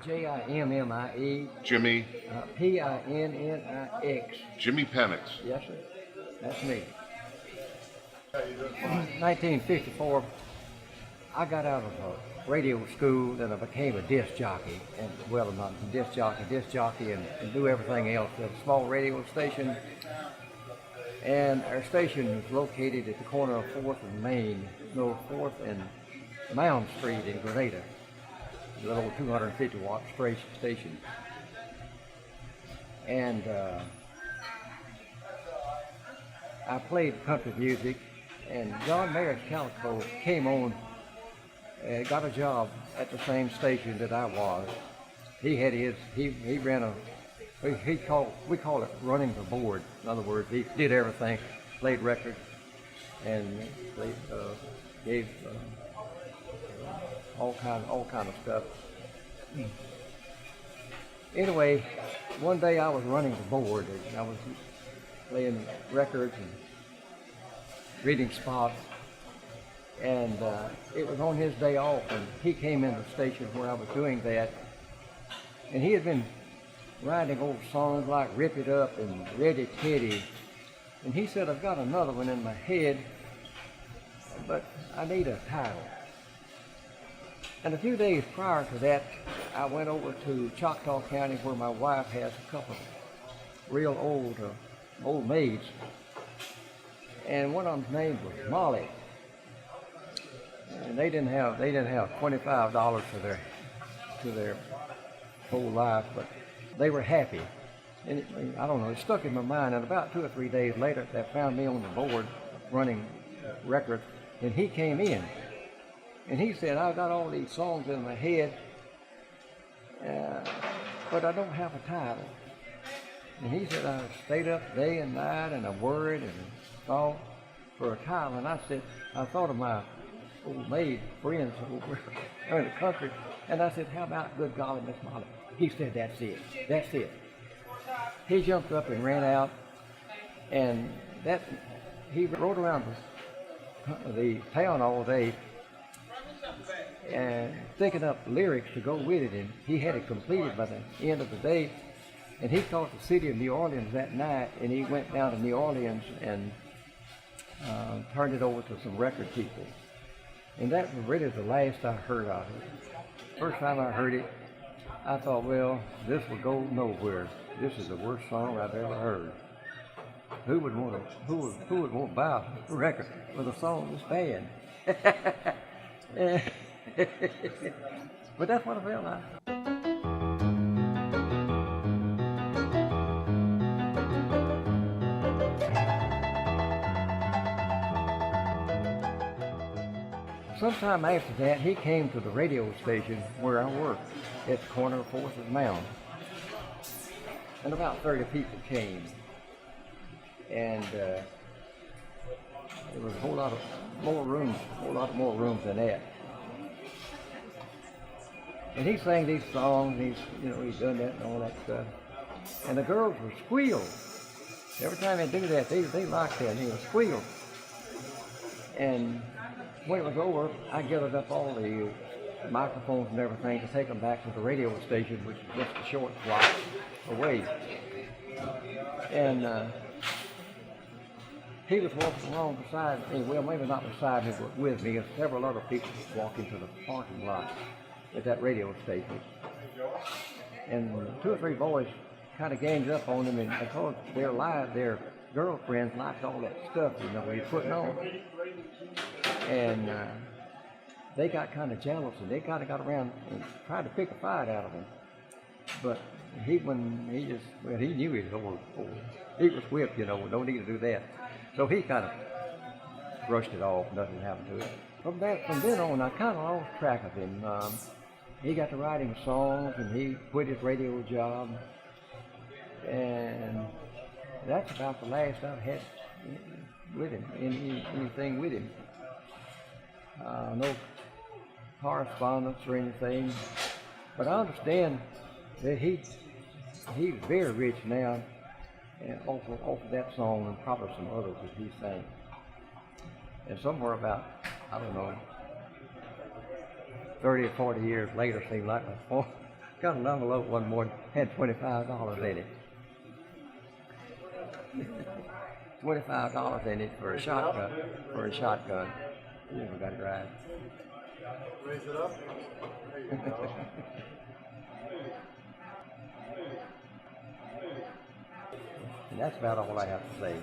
Jimmie. Jimmie. Pinnix. Jimmie Pinnix. Yes, sir. That's me. 1954, I got out of radio school and I became a disc jockey. And well, not a disc jockey, and do everything else at a small radio station. And our station was located at the corner of 4th and Main, 4th and Mound Street in Grenada. A little 250-watt station. And I played country music, and John Marascalco came on and got a job at the same station that I was. He had he ran a, we call it running the board. In other words, he did everything, played records, and gave all kind of stuff. Anyway, one day I was running the board, and I was playing records and reading spots, and it was on his day off, and he came in the station where I was doing that, and he had been writing old songs like Rip It Up and Ready Teddy, and he said, I've got another one in my head, but I need a title. And a few days prior to that, I went over to Choctaw County where my wife has a couple of real old maids, and one of them's name was Molly, and they didn't have $25 to their whole life, but they were happy. And I don't know, it stuck in my mind. And about 2 or 3 days later, they found me on the board running records, and he came in, and he said, I've got all these songs in my head, but I don't have a title. And he said, I stayed up day and night, and I worried and thought for a title. And I said, I thought of my old maid friends over in the country, and I said, how about Good Golly Miss Molly? He said, that's it. He jumped up and ran out, and he rode around the town all day and thinking up lyrics to go with it, and he had it completed by the end of the day. And he caught the city of New Orleans that night, and he went down to New Orleans and turned it over to some record people. And that was really the last I heard of it. First time I heard it, I thought, well, this will go nowhere. This is the worst song I've ever heard. Who would want to buy a record with a song this bad? But that's what I felt like. Sometime after that, he came to the radio station where I worked at the corner of 4th and Mound. And about 30 people came. And there was a whole lot more rooms than that. And he sang these songs, he's done that and all that stuff. And the girls would squeal. Every time they do that, they liked that, and they would squeal. And when it was over, I gathered up all the microphones and everything to take them back to the radio station, which is just a short block away. And he was walking along beside me, well, maybe not beside me, but with me, and several other people walking to the parking lot at that radio station. And 2 or 3 boys kind of ganged up on him, and because their girlfriends liked all that stuff, he's putting on. And they got kind of jealous, and they kind of got around and tried to pick a fight out of him. But he knew he was old. He was whipped, no need to do that. So he kind of brushed it off, nothing happened to it. From then on, I kind of lost track of him. He got to writing songs, and he quit his radio job. And that's about the last I've had with him, anything with him. No correspondence or anything, but I understand that he's very rich now, and off of that song and probably some others that he sang. And somewhere about, I don't know, 30 or 40 years later, seemed like Got an envelope one morning, had $25 in it. $25 in it for a shotgun. Never got it right. Raise it up. There you go. And that's about all I have to say.